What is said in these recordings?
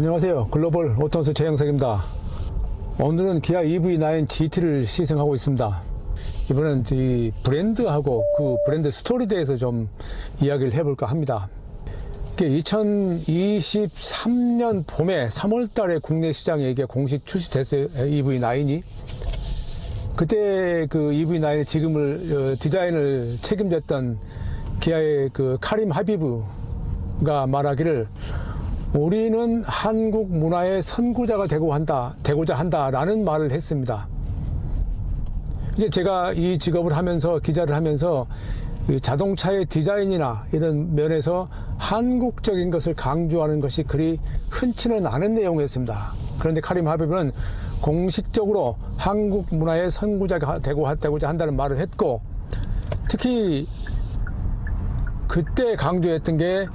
안녕하세요. 글로벌 오토스 최영석입니다. 오늘은 기아 EV9 GT를 시승하고 있습니다. 이번엔 이 브랜드하고 그 브랜드 스토리에 대해서 좀 이야기를 해볼까 합니다. 이게 2023년 봄에 3월 달에 국내 시장에 이게 공식 출시됐어요. EV9이. 그때 그 EV9의 지금을 디자인을 책임졌던 기아의 그 카림 하비브가 말하기를 우리는 한국 문화의 선구자가 되고자 한다라는 말을 했습니다. 이제 제가 이 직업을 하면서 기자를 하면서 자동차의 디자인이나 이런 면에서 한국적인 것을 강조하는 것이 그리 흔치는 않은 내용이었습니다. 그런데 카림 하비브는 공식적으로 한국 문화의 선구자가 되고자 한다는 말을 했고, 특히 그때 강조했던 게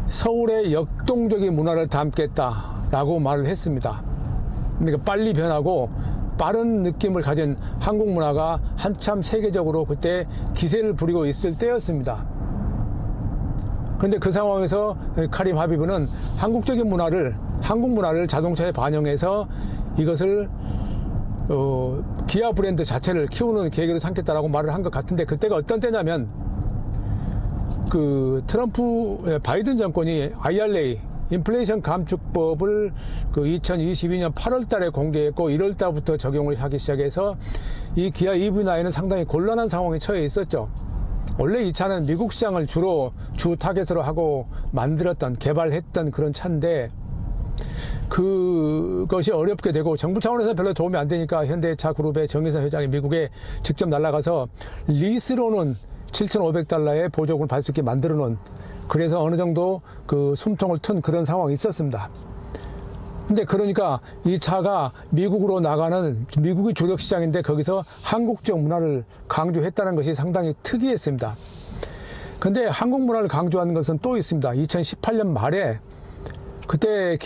서울의 역동적인 문화를 담겠다라고 말을 했습니다. 그러니까 빨리 변하고 빠른 느낌을 가진 한국 문화가 한참 세계적으로 그때 기세를 부리고 있을 때였습니다. 그런데 그 상황에서 카림 하비브는 한국 문화를 자동차에 반영해서 이것을 기아 브랜드 자체를 키우는 계획으로 삼겠다라고 말을 한 것 같은데, 그때가 어떤 때냐면 그 바이든 정권이 IRA 인플레이션 감축법을 그 2022년 8월 달에 공개했고 1월 달부터 적용을 하기 시작해서 이 기아 EV9은 상당히 곤란한 상황에 처해 있었죠. 원래 이 차는 미국 시장을 주로 주 타겟으로 하고 개발했던 그런 차인데, 그것이 어렵게 되고 정부 차원에서 별로 도움이 안 되니까 현대차 그룹의 정의선 회장이 미국에 직접 날아가서 리스로는 $7,500의 보조금을 받을 수 있게 만들어 놓은, 그래서 어느 정도 그 숨통을 튼 그런 상황이 있었습니다. 근데 그러니까 이 차가 미국으로 나가는, 미국이 주력 시장인데 거기서 한국적 문화를 강조했다는 것이 상당히 특이했습니다. 근데 한국 문화를 강조하는 것은 또 있습니다. 2018년 말에 그때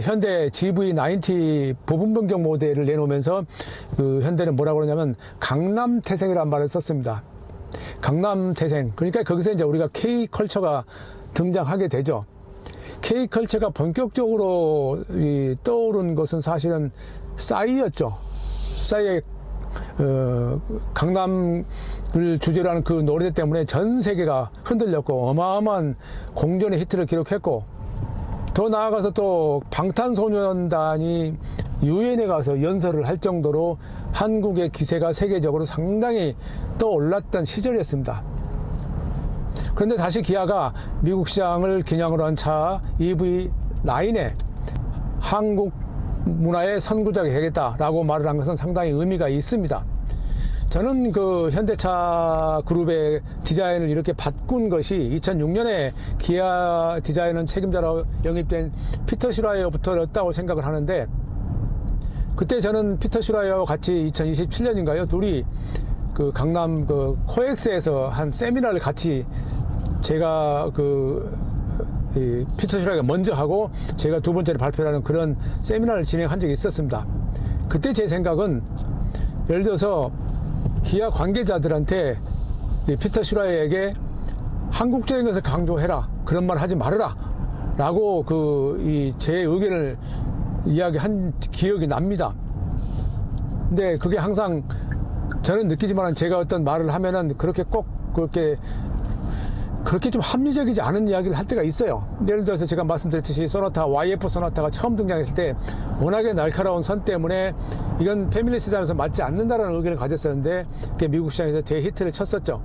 현대 GV90 부분 변경 모델을 내놓으면서 그 현대는 뭐라고 그러냐면 강남태생이라는 말을 썼습니다. 강남태생. 그러니까 거기서 이제 우리가 K컬처가 등장하게 되죠. K컬처가 본격적으로 떠오른 것은 사실은 싸이였죠. 싸이의 강남을 주제로 하는 그 노래 때문에 전 세계가 흔들렸고 어마어마한 공전의 히트를 기록했고, 더 나아가서 또 방탄소년단이 유엔에 가서 연설을 할 정도로 한국의 기세가 세계적으로 상당히 떠올랐던 시절이었습니다. 그런데 다시 기아가 미국 시장을 기념으로 한 차 EV9에 한국 문화의 선구자가 되겠다라고 말을 한 것은 상당히 의미가 있습니다. 저는 그 현대차 그룹의 디자인을 이렇게 바꾼 것이 2006년에 기아 디자인은 책임자로 영입된 피터 슈라이어부터였다고 생각을 하는데, 그때 저는 피터 슈라이어와 같이 2027년인가요? 둘이 그 강남 그 코엑스에서 한 세미나를 같이 제가 피터 슈라이어가 먼저 하고 제가 두 번째로 발표하는 그런 세미나를 진행한 적이 있었습니다. 그때 제 생각은, 예를 들어서 기아 관계자들한테 피터 슈라이어에게 한국적인 것을 강조해라, 그런 말 하지 말아라 라고 제 의견을 이야기한 기억이 납니다. 근데 그게 항상 저는 느끼지만 제가 어떤 말을 하면은 그렇게 좀 합리적이지 않은 이야기를 할 때가 있어요. 예를 들어서 제가 말씀드렸듯이 YF 소나타가 처음 등장했을 때 워낙에 날카로운 선 때문에 이건 패밀리 세단에서 맞지 않는다라는 의견을 가졌었는데 그게 미국 시장에서 대히트를 쳤었죠.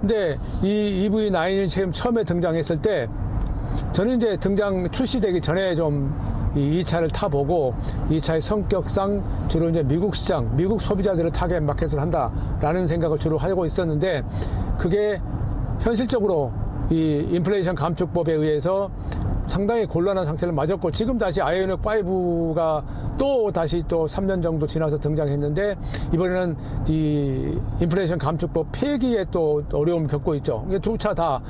근데 이 EV9이 처음에 등장했을 때 저는 이제 출시되기 전에 좀 이 차를 타보고 이 차의 성격상 주로 이제 미국 시장, 미국 소비자들을 타겟 마켓을 한다라는 생각을 주로 하고 있었는데, 그게 현실적으로 이 인플레이션 감축법에 의해서 상당히 곤란한 상태를 맞았고, 지금 다시 아이오닉 5가 다시 3년 정도 지나서 등장했는데, 이번에는 이 인플레이션 감축법 폐기에 또 어려움을 겪고 있죠. 두 차 다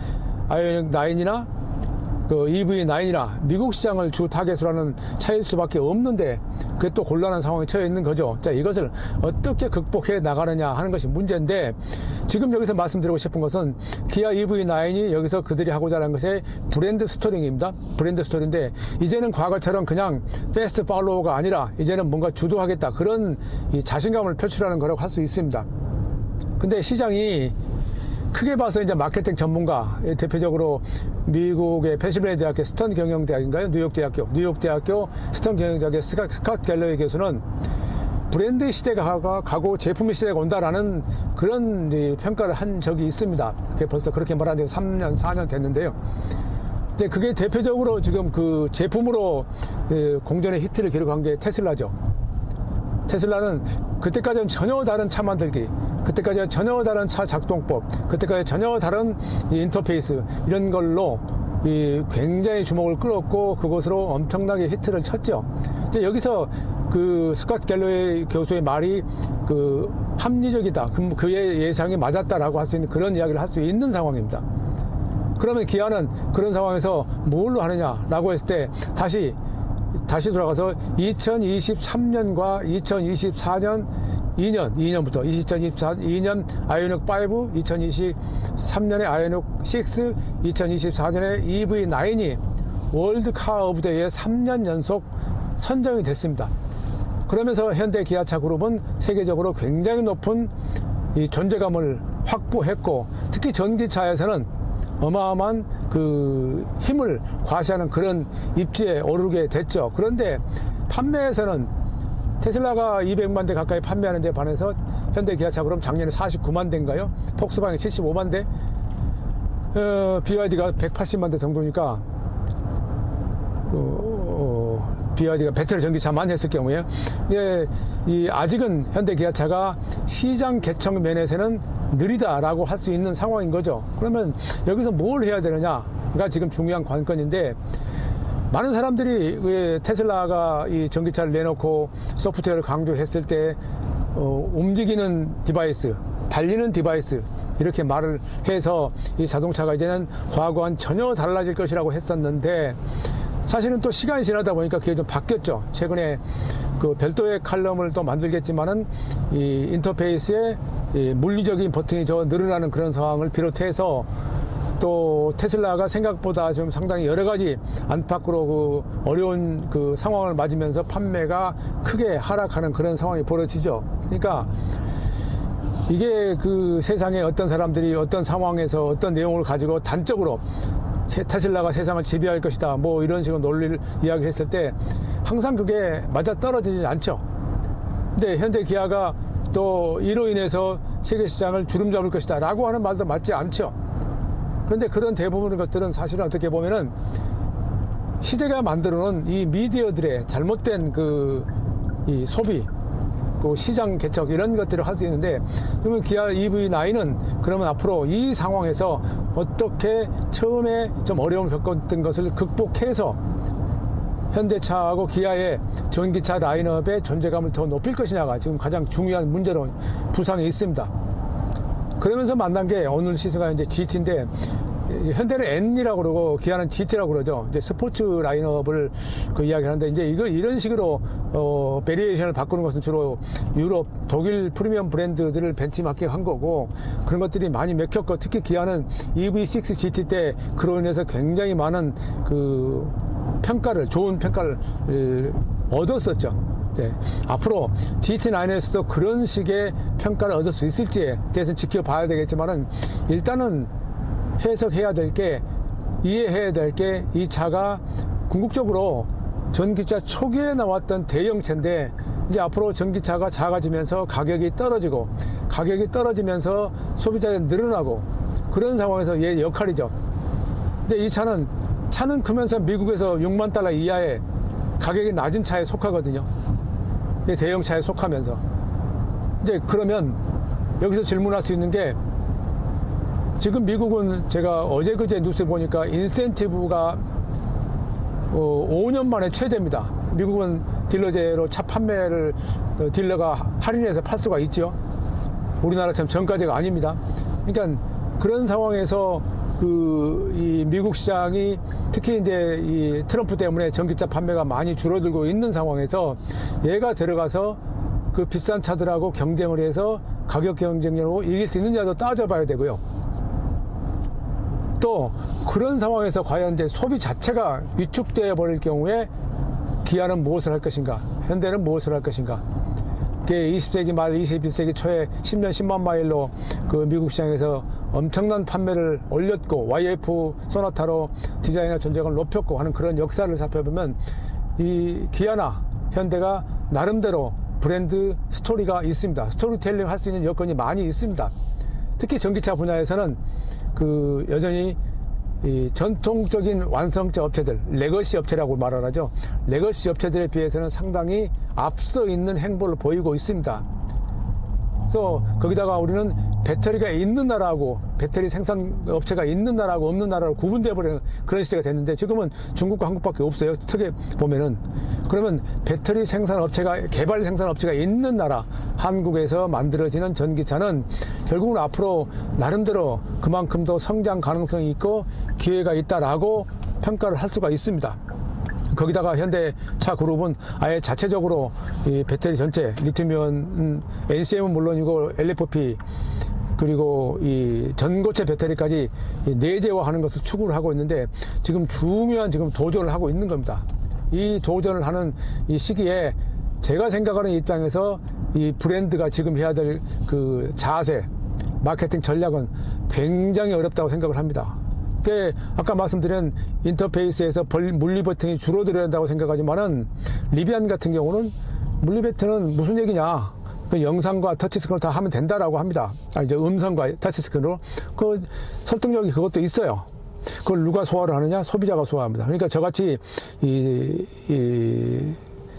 아이오닉 9이나 그 EV9이나 미국 시장을 주 타겟으로 하는 차일 수밖에 없는데 그게 또 곤란한 상황에 처해 있는 거죠. 자, 이것을 어떻게 극복해 나가느냐 하는 것이 문제인데 지금 여기서 말씀드리고 싶은 것은 기아 EV9이 여기서 그들이 하고자 하는 것이 브랜드 스토링입니다. 브랜드 스토리인데 이제는 과거처럼 그냥 패스트 팔로우가 아니라 이제는 뭔가 주도하겠다 그런 이 자신감을 표출하는 거라고 할 수 있습니다. 근데 시장이 크게 봐서 이제 마케팅 전문가, 대표적으로 미국의 펜실베니아 대학교 스턴 경영대학인가요? 뉴욕대학교 스턴 경영대학의 스캇 갤러웨이 교수는 브랜드 시대가 가고 제품의 시대가 온다라는 그런 평가를 한 적이 있습니다. 벌써 그렇게 말한 지 3년, 4년 됐는데요. 이제 그게 대표적으로 지금 그 제품으로 공전의 히트를 기록한 게 테슬라죠. 테슬라는 그때까지는 전혀 다른 차 만들기, 그때까지는 전혀 다른 차 작동법, 그때까지 전혀 다른 인터페이스 이런 걸로 굉장히 주목을 끌었고 그것으로 엄청나게 히트를 쳤죠. 이제 여기서 그 스캇 갤러웨이 교수의 말이 그 합리적이다, 그의 예상이 맞았다라고 할 수 있는 그런 이야기를 할 수 있는 상황입니다. 그러면 기아는 그런 상황에서 뭘로 하느냐라고 했을 때 다시 돌아가서 2023년과 2024년 2년부터 2024년 아이오닉 5, 2023년에 아이오닉 6, 2024년에 EV9이 월드카 오브 데이에 3년 연속 선정이 됐습니다. 그러면서 현대 기아차 그룹은 세계적으로 굉장히 높은 이 존재감을 확보했고 특히 전기차에서는 어마어마한 그 힘을 과시하는 그런 입지에 오르게 됐죠. 그런데 판매에서는 테슬라가 200만 대 가까이 판매하는 데 반해서 현대 기아차 그럼 작년에 49만 대인가요? 폭스바겐이 75만 대, BYD가 180만 대 정도니까 BYD가 배터리 전기차만 했을 경우에 아직은 현대 기아차가 시장 개척 면에서는 느리다라고 할 수 있는 상황인 거죠. 그러면 여기서 뭘 해야 되느냐가 지금 중요한 관건인데 많은 사람들이 왜 테슬라가 이 전기차를 내놓고 소프트웨어를 강조했을 때 움직이는 디바이스, 달리는 디바이스 이렇게 말을 해서 이 자동차가 이제는 과거와는 전혀 달라질 것이라고 했었는데 사실은 또 시간이 지나다 보니까 그게 좀 바뀌었죠. 최근에 그 별도의 칼럼을 또 만들겠지만은 이 인터페이스에 이 물리적인 버튼이 늘어나는 그런 상황을 비롯해서 또 테슬라가 생각보다 좀 상당히 여러 가지 안팎으로 그 어려운 그 상황을 맞으면서 판매가 크게 하락하는 그런 상황이 벌어지죠. 그러니까 이게 그 세상에 어떤 사람들이 어떤 상황에서 어떤 내용을 가지고 단적으로 테슬라가 세상을 지배할 것이다 뭐 이런 식으로 논리를 이야기했을 때 항상 그게 맞아 떨어지지 않죠. 근데 현대 기아가 또 이로 인해서 세계 시장을 주름잡을 것이다 라고 하는 말도 맞지 않죠. 그런데 그런 대부분의 것들은 사실은 어떻게 보면은 시대가 만들어 놓은 이 미디어들의 잘못된 이 소비, 그 시장 개척 이런 것들을 할 수 있는데 그러면 기아 EV9은 그러면 앞으로 이 상황에서 어떻게 처음에 좀 어려움을 겪었던 것을 극복해서 현대차하고 기아의 전기차 라인업의 존재감을 더 높일 것이냐가 지금 가장 중요한 문제로 부상에 있습니다. 그러면서 만난 게 오늘 시세가 이제 GT인데 현대는 N이라고 그러고 기아는 GT라고 그러죠. 이제 스포츠 라인업을 그 이야기하는데 이제 이런 식으로 베리에이션을 바꾸는 것은 주로 유럽, 독일 프리미엄 브랜드들을 벤치마킹한 거고 그런 것들이 많이 맥혔고 특히 기아는 EV6 GT 때 그로 인해서 굉장히 많은 그 좋은 평가를 얻었었죠. 네. 앞으로 GT9에서도 그런 식의 평가를 얻을 수 있을지에 대해서는 지켜봐야 되겠지만은 일단은 해석해야 될 게, 이해해야 될 게 이 차가 궁극적으로 전기차 초기에 나왔던 대형차인데 이제 앞으로 전기차가 작아지면서 가격이 떨어지면서 소비자가 늘어나고 그런 상황에서 얘 역할이죠. 근데 이 차는 크면서 미국에서 6만 달러 이하의 가격이 낮은 차에 속하거든요. 대형차에 속하면서. 이제 그러면 여기서 질문할 수 있는 게 지금 미국은 제가 어제 그제 뉴스 보니까 인센티브가 5년 만에 최대입니다. 미국은 딜러제로 차 판매를 딜러가 할인해서 팔 수가 있죠. 우리나라처럼 정가제가 아닙니다. 그러니까 그런 상황에서 이 미국 시장이 특히 이제 이 트럼프 때문에 전기차 판매가 많이 줄어들고 있는 상황에서 얘가 들어가서 그 비싼 차들하고 경쟁을 해서 가격 경쟁력으로 이길 수 있느냐도 따져봐야 되고요. 또 그런 상황에서 과연 이제 소비 자체가 위축되어 버릴 경우에 기아는 무엇을 할 것인가, 현대는 무엇을 할 것인가. 20세기 말 21세기 초에 10년 10만 마일로 그 미국 시장에서 엄청난 판매를 올렸고 YF 소나타로 디자인과 전쟁을 높였고 하는 그런 역사를 살펴보면 이 기아나 현대가 나름대로 브랜드 스토리가 있습니다. 스토리텔링 할 수 있는 여건이 많이 있습니다. 특히 전기차 분야에서는 그 여전히 이 전통적인 완성차 업체들, 레거시 업체라고 말을 하죠. 레거시 업체들에 비해서는 상당히 앞서 있는 행보를 보이고 있습니다. 그래서 거기다가 우리는 배터리가 있는 나라하고 배터리 생산 업체가 있는 나라하고 없는 나라로 구분되어 버리는 그런 시대가 됐는데 지금은 중국과 한국밖에 없어요. 어떻게 보면은. 그러면 배터리 생산 업체가, 개발 생산 업체가 있는 나라 한국에서 만들어지는 전기차는 결국은 앞으로 나름대로 그만큼 더 성장 가능성이 있고 기회가 있다라고 평가를 할 수가 있습니다. 거기다가 현대차 그룹은 아예 자체적으로 이 배터리 전체 리튬이온 NCM은 물론이고 LFP 그리고 이 전고체 배터리까지 내재화하는 것을 추구를 하고 있는데 지금 중요한 도전을 하고 있는 겁니다. 이 도전을 하는 이 시기에 제가 생각하는 입장에서 이 브랜드가 지금 해야 될 그 자세, 마케팅 전략은 굉장히 어렵다고 생각을 합니다. 아까 말씀드린 인터페이스에서 물리 버튼이 줄어들어야 한다고 생각하지만은 리비안 같은 경우는 물리 버튼은 무슨 얘기냐? 그 영상과 터치스크린으로 다 하면 된다라고 합니다. 이제 음성과 터치스크린으로 그 설득력이 그것도 있어요. 그걸 누가 소화를 하느냐? 소비자가 소화합니다. 그러니까 저같이 이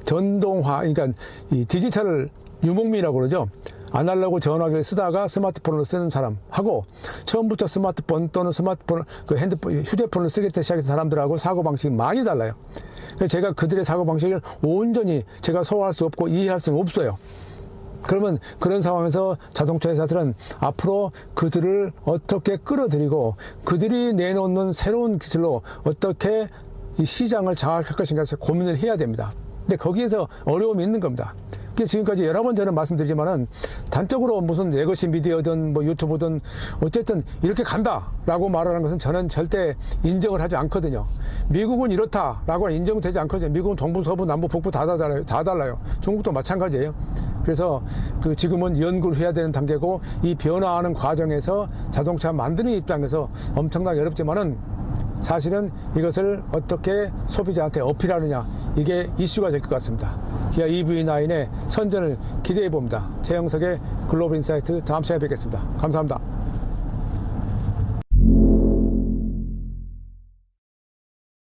전동화, 그러니까 이 디지털 유목민이라고 그러죠. 아날로그 전화기를 쓰다가 스마트폰을 쓰는 사람하고 처음부터 스마트폰 또는 그 휴대폰을 쓰겠다 시작한 사람들하고 사고방식이 많이 달라요. 그래서 제가 그들의 사고방식을 온전히 제가 소화할 수 없고 이해할 수는 없어요. 그러면 그런 상황에서 자동차 회사들은 앞으로 그들을 어떻게 끌어들이고 그들이 내놓는 새로운 기술로 어떻게 이 시장을 장악할 것인가 고민을 해야 됩니다. 근데 거기에서 어려움이 있는 겁니다. 지금까지 여러 번 저는 말씀드리지만은 단적으로 무슨 레거시 미디어든 뭐 유튜브든 어쨌든 이렇게 간다라고 말하는 것은 저는 절대 인정을 하지 않거든요. 미국은 이렇다라고 인정되지 않거든요. 미국은 동부, 서부, 남부, 북부 다 달라요. 중국도 마찬가지예요. 그래서 그 지금은 연구를 해야 되는 단계고 이 변화하는 과정에서 자동차 만드는 입장에서 엄청나게 어렵지만은 사실은 이것을 어떻게 소비자한테 어필하느냐 이게 이슈가 될 것 같습니다. 기아 EV9의 선전을 기대해 봅니다. 최영석의 글로벌 인사이트 다음 시간에 뵙겠습니다. 감사합니다.